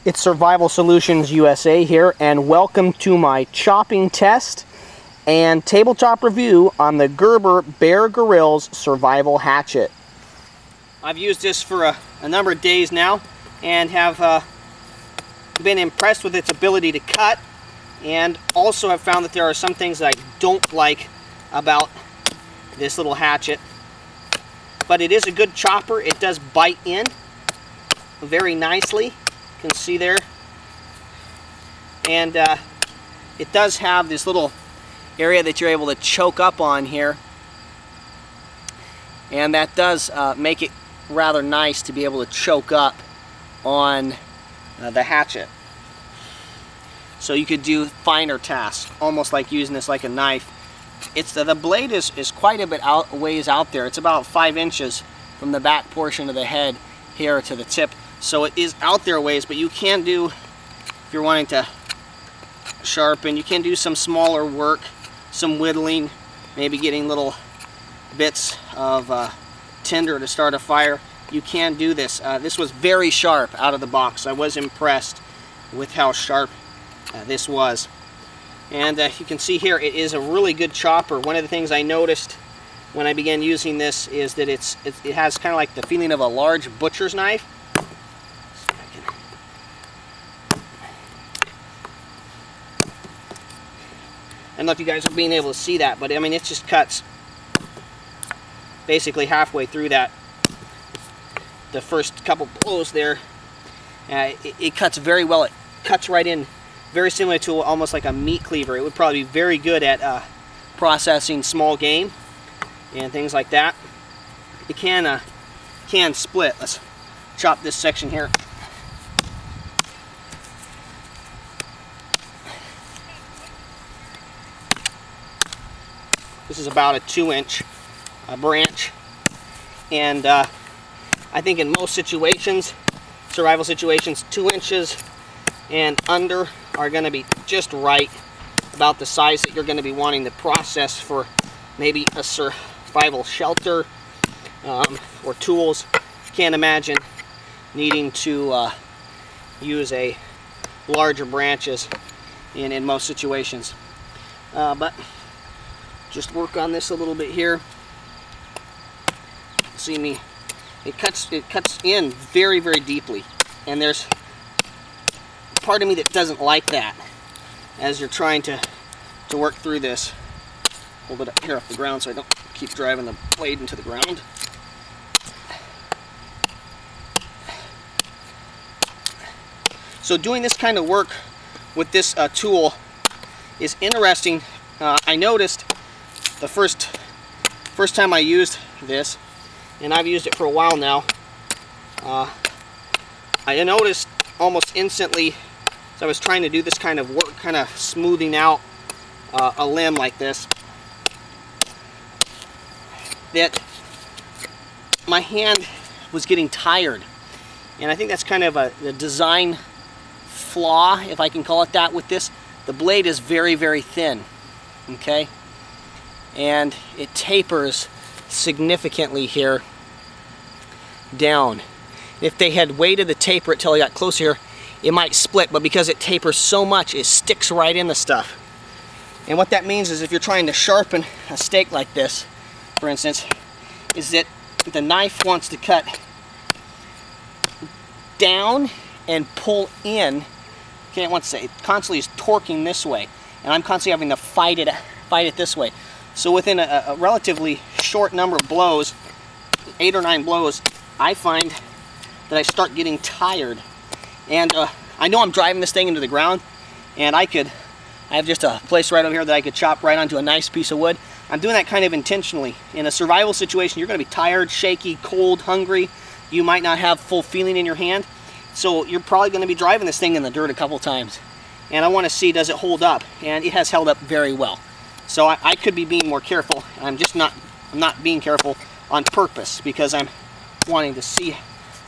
It's Survival Solutions USA here, and welcome to my chopping test and tabletop review on the Gerber Bear Grylls Survival Hatchet. I've used this for a number of days now and have been impressed with its ability to cut, and also have found that there are some things that I don't like about this little hatchet. But it is a good chopper. It does bite in very nicely. You can see there, and it does have this little area that you're able to choke up on here, and that does make it rather nice to be able to choke up on the hatchet, so you could do finer tasks, almost like using this like a knife. It's the blade is quite a bit ways out there. It's about 5 inches from the back portion of the head here to the tip. So it is out there ways, but you can do, if you're wanting to sharpen, you can do some smaller work, some whittling, maybe getting little bits of tinder to start a fire. You can do this. This was very sharp out of the box. I was impressed with how sharp this was. And you can see here, it is a really good chopper. One of the things I noticed when I began using this is that it has kind of like the feeling of a large butcher's knife. I don't know if you guys are being able to see that, but I mean, it just cuts basically halfway through that. The first couple blows there, it cuts very well. It cuts right in, very similar to almost like a meat cleaver. It would probably be very good at processing small game and things like that. It can split. Let's chop this section here. This is about a 2-inch branch, and I think in most situations, survival situations, 2 inches and under are going to be just right, about the size that you're going to be wanting to process for maybe a survival shelter or tools. Can't imagine needing to use a larger branches in most situations, but just work on this a little bit here. See me, it cuts in very, very deeply, and there's part of me that doesn't like that as you're trying to work through this. Hold it up here off the ground so I don't keep driving the blade into the ground. So doing this kind of work with this tool is interesting. I noticed the first time I used this, and I've used it for a while now, I noticed almost instantly, as I was trying to do this kind of work, kind of smoothing out a limb like this, that my hand was getting tired. And I think that's kind of a design flaw, if I can call it that, with this. The blade is very, very thin, okay? And it tapers significantly here down. If they had weighted the taper it till I got close here, it might split, but because it tapers so much, it sticks right in the stuff. And what that means is if you're trying to sharpen a steak like this, for instance, is that the knife wants to cut down and pull in. Okay, it wants to say, it constantly is torquing this way, and I'm constantly having to fight it this way. So within a relatively short number of blows, 8 or 9 blows, I find that I start getting tired. And I know I'm driving this thing into the ground, and I have just a place right over here that I could chop right onto a nice piece of wood. I'm doing that kind of intentionally. In a survival situation, you're going to be tired, shaky, cold, hungry. You might not have full feeling in your hand. So you're probably going to be driving this thing in the dirt a couple times. And I want to see, does it hold up? And it has held up very well. So I could be being more careful. I'm not being careful on purpose, because I'm wanting to see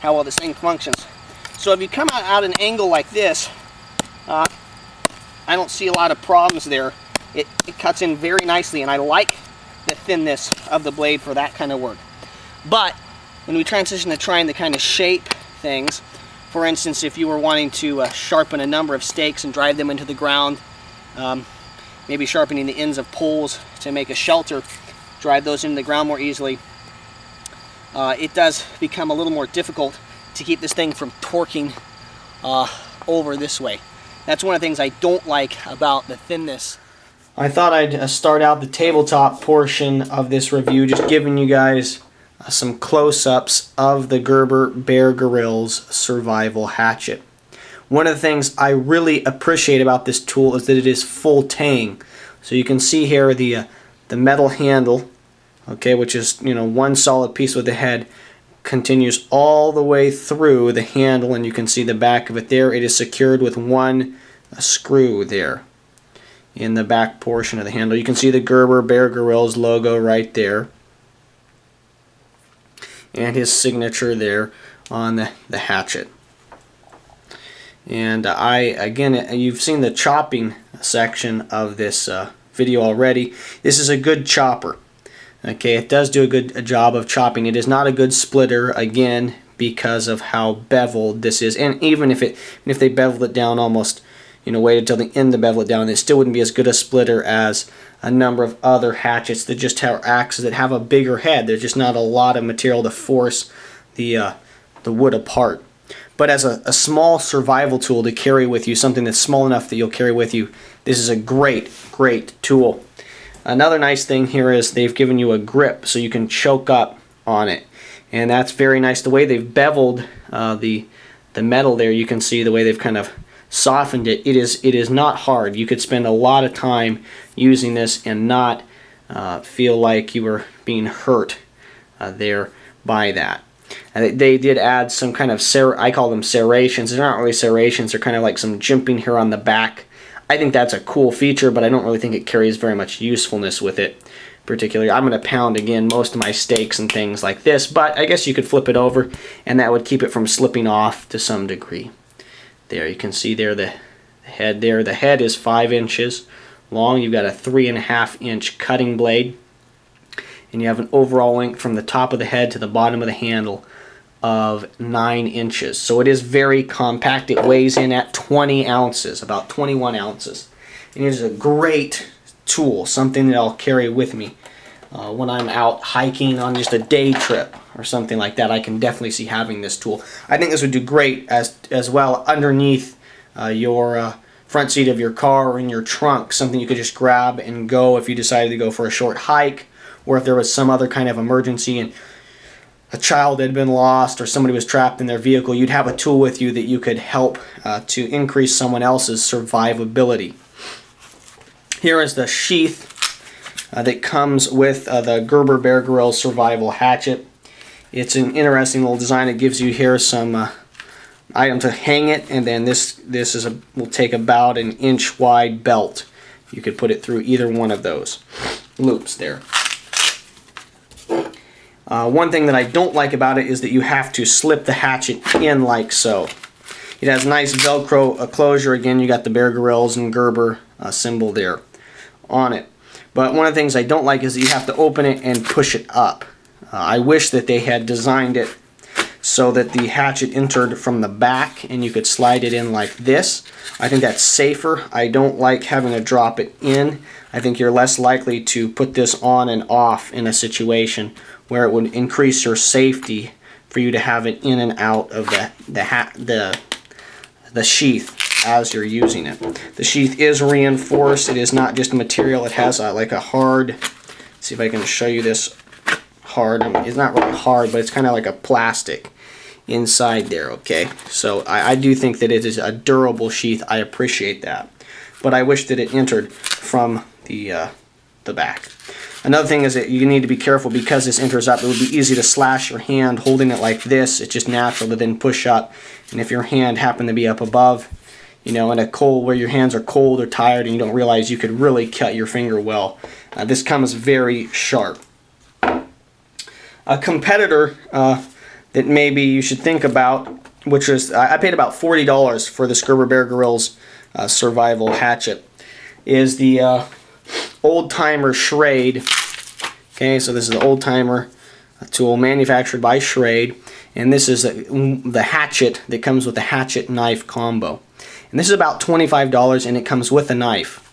how well this thing functions. So if you come out at an angle like this, I don't see a lot of problems there. It cuts in very nicely, and I like the thinness of the blade for that kind of work. But when we transition to trying to kind of shape things, For instance, if you were wanting to sharpen a number of stakes and drive them into the ground, maybe sharpening the ends of poles to make a shelter, drive those into the ground more easily, it does become a little more difficult to keep this thing from torquing over this way. That's one of the things I don't like about the thinness. I thought I'd start out the tabletop portion of this review just giving you guys some close-ups of the Gerber Bear Grylls Survival Hatchet. One of the things I really appreciate about this tool is that it is full tang. So you can see here the metal handle, okay, which is, you know, one solid piece with the head, continues all the way through the handle, and you can see the back of it there. It is secured with one screw there in the back portion of the handle. You can see the Gerber Bear Grylls logo right there, and his signature there on the hatchet. And again, you've seen the chopping section of this video already. This is a good chopper. Okay, it does do a good job of chopping. It is not a good splitter, again, because of how beveled this is. And even if they beveled it down almost, you know, waited till the end to bevel it down, it still wouldn't be as good a splitter as a number of other hatchets that just have axes that have a bigger head. There's just not a lot of material to force the wood apart. But as a small survival tool to carry with you, something that's small enough that you'll carry with you, this is a great, great tool. Another nice thing here is they've given you a grip so you can choke up on it, and that's very nice. The way they've beveled the metal there, you can see the way they've kind of softened it. It is not hard. You could spend a lot of time using this and not feel like you were being hurt there by that. And they did add some kind of, I call them serrations. They're not really serrations. They're kind of like some jimping here on the back. I think that's a cool feature, but I don't really think it carries very much usefulness with it. Particularly, I'm going to pound again most of my steaks and things like this, but I guess you could flip it over, and that would keep it from slipping off to some degree. There, you can see there the head there. The head is 5 inches long. You've got a 3.5-inch cutting blade, and you have an overall length from the top of the head to the bottom of the handle of 9 inches. So it is very compact. It weighs in at 20 ounces, about 21 ounces. And it is a great tool, something that I'll carry with me when I'm out hiking on just a day trip or something like that. I can definitely see having this tool. I think this would do great as well underneath your front seat of your car or in your trunk, something you could just grab and go if you decided to go for a short hike, or if there was some other kind of emergency and a child had been lost or somebody was trapped in their vehicle. You'd have a tool with you that you could help to increase someone else's survivability. Here is the sheath that comes with the Gerber Bear Grylls Survival Hatchet. It's an interesting little design. It gives you here some item to hang it, and then this will take about an inch wide belt. You could put it through either one of those loops there. One thing that I don't like about it is that you have to slip the hatchet in like so. It has nice Velcro closure. Again, you got the Bear Grylls and Gerber symbol there on it. But one of the things I don't like is that you have to open it and push it up. I wish that they had designed it so that the hatchet entered from the back and you could slide it in like this. I think that's safer. I don't like having to drop it in. I think you're less likely to put this on and off in a situation where it would increase your safety for you to have it in and out of the sheath as you're using it. The sheath is reinforced. It is not just material. It has like a hard, see if I can show you this hard. It's not really hard, but it's kind of like a plastic inside there, okay? So I do think that it is a durable sheath. I appreciate that. But I wish that it entered from the back. Another thing is that you need to be careful because this enters up. It would be easy to slash your hand holding it like this. It's just natural to then push up. And if your hand happened to be up above, you know, in a cold where your hands are cold or tired and you don't realize, you could really cut your finger well. This comes very sharp. A competitor that maybe you should think about, which is, I paid about $40 for this Gerber Bear Grylls Survival Hatchet, is the Old Timer Schrade. Okay, so this is the Old Timer tool manufactured by Schrade. and this is the hatchet that comes with the hatchet knife combo. And this is about $25, and it comes with a knife.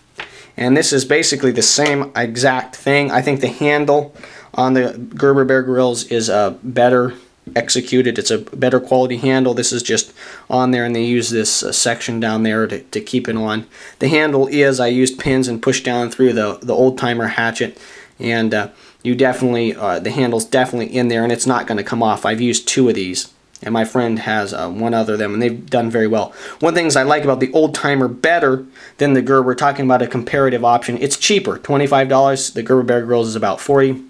And this is basically the same exact thing. I think the handle on the Gerber Bear Grylls is better executed. It's a better quality handle. This is just on there, and they use this section down there to keep it on. The handle is, I used pins and pushed down through the old-timer hatchet, and you definitely, the handle's definitely in there, and it's not going to come off. I've used 2 of these, and my friend has one other of them, and they've done very well. One of the things I like about the old-timer better than the Gerber, talking about a comparative option, it's cheaper, $25. The Gerber Bear Grylls is about $40.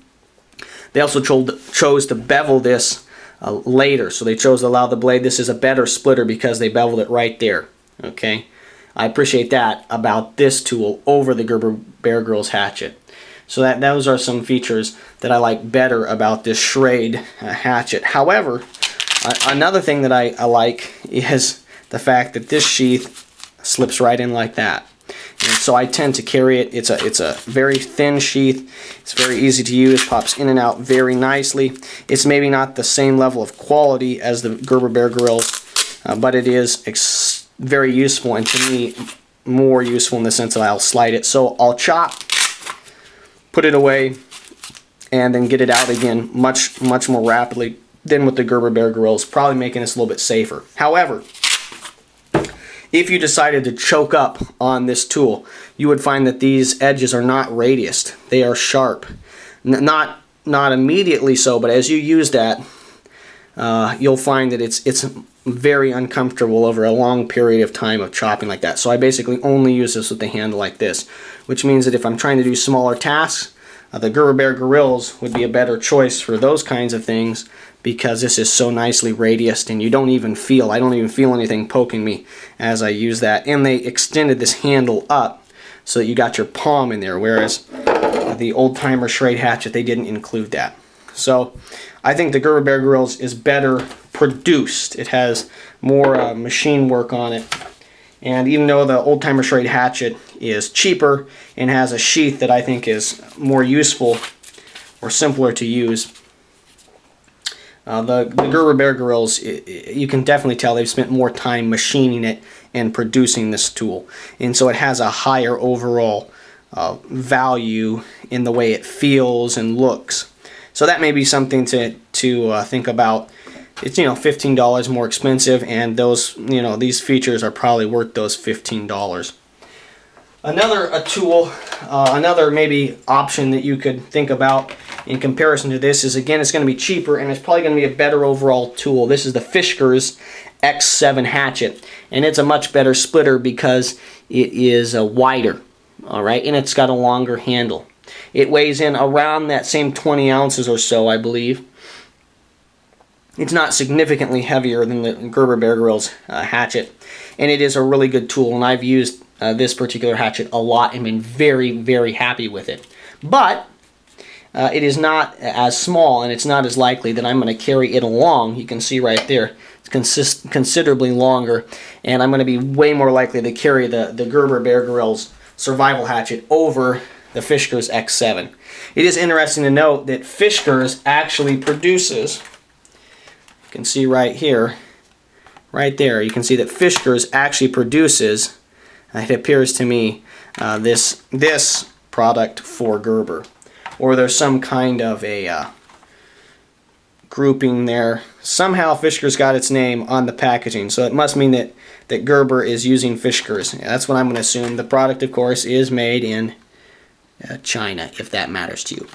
They also chose to bevel this later, so they chose to allow the blade. This is a better splitter because they beveled it right there. Okay, I appreciate that about this tool over the Gerber Bear Grylls hatchet. So those are some features that I like better about this Schrade hatchet. However, another thing that I like is the fact that this sheath slips right in like that. And so I tend to carry it. It's a very thin sheath. It's very easy to use, pops in and out very nicely. It's maybe not the same level of quality as the Gerber Bear Grylls, but it is very useful, and to me more useful in the sense that I'll slide it. So I'll chop, put it away, and then get it out again much more rapidly than with the Gerber Bear Grylls, probably making this a little bit safer. However, if you decided to choke up on this tool, you would find that these edges are not radiused. They are sharp. Not immediately so, but as you use that, you'll find that it's very uncomfortable over a long period of time of chopping like that. So I basically only use this with the handle like this, which means that if I'm trying to do smaller tasks, the Gerber Bear Grylls would be a better choice for those kinds of things, because this is so nicely radiused, and I don't even feel anything poking me as I use that. And they extended this handle up so that you got your palm in there, whereas the old-timer Schrade hatchet, they didn't include that. So I think the Gerber Bear Grylls is better produced. It has more machine work on it. And even though the old-timer Schrade hatchet is cheaper and has a sheath that I think is more useful or simpler to use, the Gerber Bear Grylls, you can definitely tell they've spent more time machining it and producing this tool. And so it has a higher overall value in the way it feels and looks. So that may be something to think about. It's, $15 more expensive, and those, these features are probably worth those $15. Another tool, another maybe option that you could think about in comparison to this is, again, it's going to be cheaper, and it's probably going to be a better overall tool. This is the Fiskars X7 Hatchet, and it's a much better splitter because it is wider, all right, and it's got a longer handle. It weighs in around that same 20 ounces or so, I believe. It's not significantly heavier than the Gerber Bear Grylls hatchet, and it is a really good tool, and I've used this particular hatchet a lot and been very, very happy with it. But it is not as small, and it's not as likely that I'm going to carry it along. You can see right there, it's considerably longer, and I'm going to be way more likely to carry the Gerber Bear Grylls survival hatchet over the Fiskars X7. It is interesting to note that Fiskars actually produces, you can see right here, right there, you can see that Fiskars actually produces, it appears to me, this product for Gerber. Or there's some kind of a grouping there. Somehow Fiskars got its name on the packaging, so it must mean that Gerber is using Fiskars. Yeah, that's what I'm going to assume. The product, of course, is made in China, if that matters to you.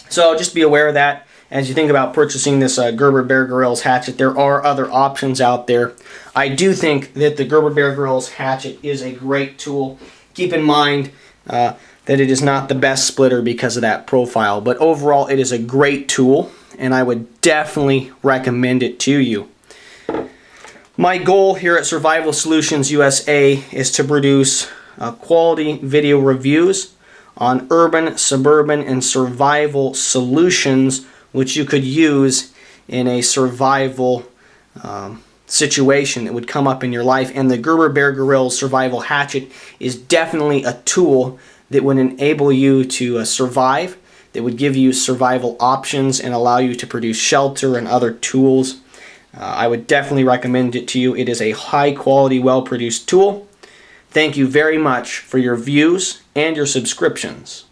So just be aware of that as you think about purchasing this Gerber Bear Grylls hatchet. There are other options out there. I do think that the Gerber Bear Grylls hatchet is a great tool. Keep in mind that it is not the best splitter because of that profile, but overall it is a great tool, and I would definitely recommend it to you. My goal here at Survival Solutions USA is to produce quality video reviews on urban, suburban, and survival solutions which you could use in a survival situation that would come up in your life. And the Gerber Bear Grylls survival hatchet is definitely a tool that would enable you to survive, that would give you survival options and allow you to produce shelter and other tools. I would definitely recommend it to you. It is a high quality, well produced tool. Thank you very much for your views and your subscriptions.